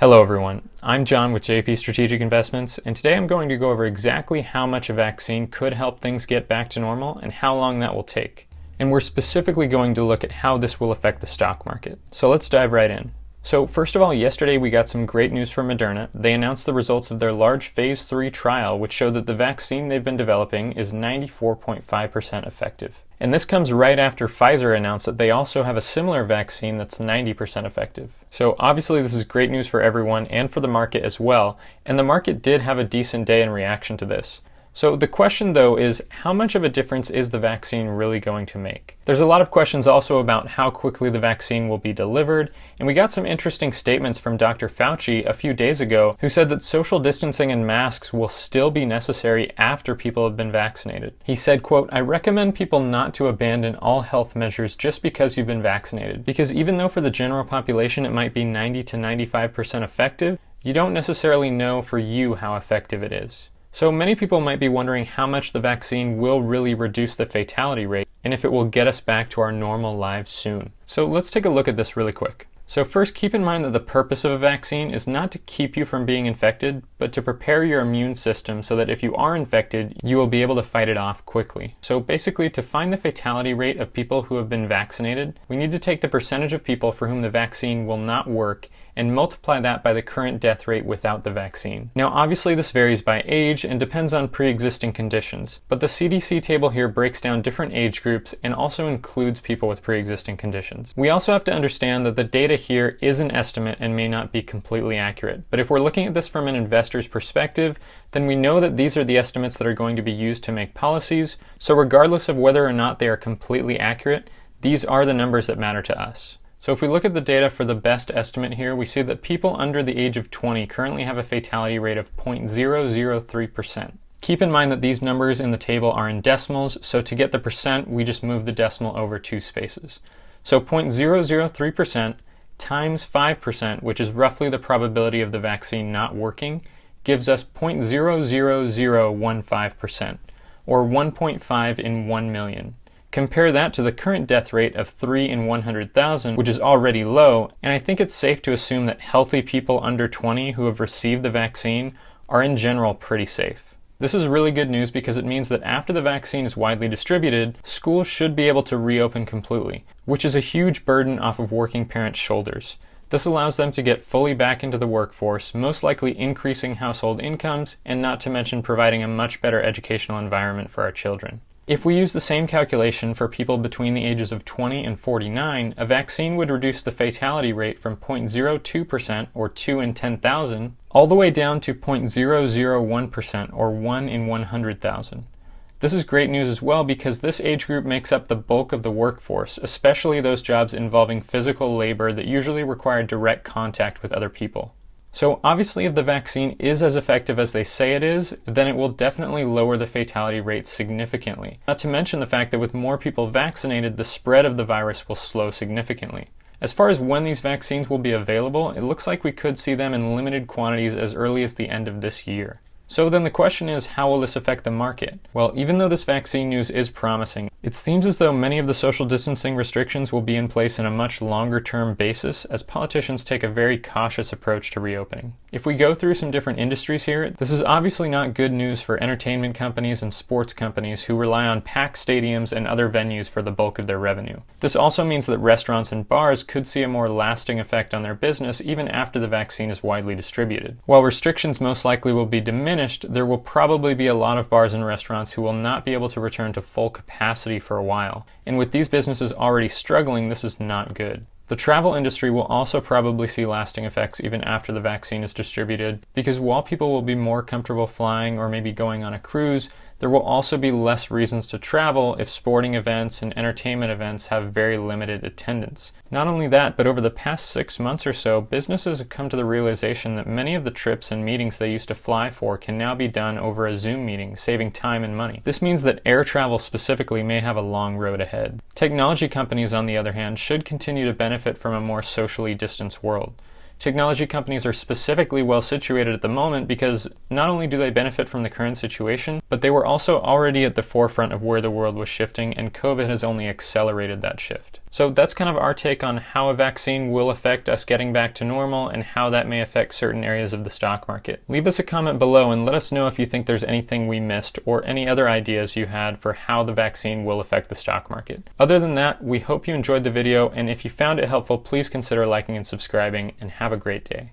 Hello everyone, I'm John with JP Strategic Investments, and today I'm going to go over exactly how much a vaccine could help things get back to normal and how long that will take. And we're specifically going to look at how this will affect the stock market. So let's dive right in. So first of all, yesterday we got some great news from Moderna. They announced the results of their large phase 3 trial, which showed that the vaccine they've been developing is 94.5% effective. And this comes right after Pfizer announced that they also have a similar vaccine that's 90% effective. So obviously this is great news for everyone and for the market as well, and the market did have a decent day in reaction to this. So the question though is, how much of a difference is the vaccine really going to make? There's a lot of questions also about how quickly the vaccine will be delivered, and we got some interesting statements from Dr. Fauci a few days ago who said that social distancing and masks will still be necessary after people have been vaccinated. He said, quote, "I recommend people not to abandon all health measures just because you've been vaccinated, because even though for the general population it might be 90 to 95% effective, you don't necessarily know for you how effective it is." So many people might be wondering how much the vaccine will really reduce the fatality rate and if it will get us back to our normal lives soon. So let's take a look at this really quick. So first, keep in mind that the purpose of a vaccine is not to keep you from being infected, but to prepare your immune system so that if you are infected, you will be able to fight it off quickly. So basically, to find the fatality rate of people who have been vaccinated, we need to take the percentage of people for whom the vaccine will not work and multiply that by the current death rate without the vaccine. Now obviously this varies by age and depends on pre-existing conditions, but the CDC table here breaks down different age groups and also includes people with pre-existing conditions. We also have to understand that the data here is an estimate and may not be completely accurate, but if we're looking at this from an investor's perspective, then we know that these are the estimates that are going to be used to make policies, so regardless of whether or not they are completely accurate, these are the numbers that matter to us. So if we look at the data for the best estimate here, we see that people under the age of 20 currently have a fatality rate of 0.003%. Keep in mind that these numbers in the table are in decimals, so to get the percent, we just move the decimal over 2 spaces. So 0.003% times 5%, which is roughly the probability of the vaccine not working, gives us 0.00015%, or 1.5 in 1 million. Compare that to the current death rate of 3 in 100,000, which is already low, and I think it's safe to assume that healthy people under 20 who have received the vaccine are in general pretty safe. This is really good news because it means that after the vaccine is widely distributed, schools should be able to reopen completely, which is a huge burden off of working parents' shoulders. This allows them to get fully back into the workforce, most likely increasing household incomes, and not to mention providing a much better educational environment for our children. If we use the same calculation for people between the ages of 20 and 49, a vaccine would reduce the fatality rate from 0.02% or 2 in 10,000 all the way down to 0.001% or 1 in 100,000. This is great news as well because this age group makes up the bulk of the workforce, especially those jobs involving physical labor that usually require direct contact with other people. So obviously if the vaccine is as effective as they say it is, then it will definitely lower the fatality rate significantly. Not to mention the fact that with more people vaccinated, the spread of the virus will slow significantly. As far as when these vaccines will be available, it looks like we could see them in limited quantities as early as the end of this year. So then the question is, how will this affect the market? Well, even though this vaccine news is promising, it seems as though many of the social distancing restrictions will be in place in a much longer term basis as politicians take a very cautious approach to reopening. If we go through some different industries here, this is obviously not good news for entertainment companies and sports companies who rely on packed stadiums and other venues for the bulk of their revenue. This also means that restaurants and bars could see a more lasting effect on their business even after the vaccine is widely distributed. While restrictions most likely will be diminished, there will probably be a lot of bars and restaurants who will not be able to return to full capacity for a while. And with these businesses already struggling, this is not good. The travel industry will also probably see lasting effects even after the vaccine is distributed, because while people will be more comfortable flying or maybe going on a cruise, there will also be less reasons to travel if sporting events and entertainment events have very limited attendance. Not only that, but over the past 6 months or so, businesses have come to the realization that many of the trips and meetings they used to fly for can now be done over a Zoom meeting, saving time and money. This means that air travel specifically may have a long road ahead. Technology companies, on the other hand, should continue to benefit from a more socially distanced world. Technology companies are specifically well situated at the moment because not only do they benefit from the current situation, but they were also already at the forefront of where the world was shifting, and COVID has only accelerated that shift. So that's kind of our take on how a vaccine will affect us getting back to normal and how that may affect certain areas of the stock market. Leave us a comment below and let us know if you think there's anything we missed or any other ideas you had for how the vaccine will affect the stock market. Other than that, we hope you enjoyed the video, and if you found it helpful, please consider liking and subscribing, and have a great day.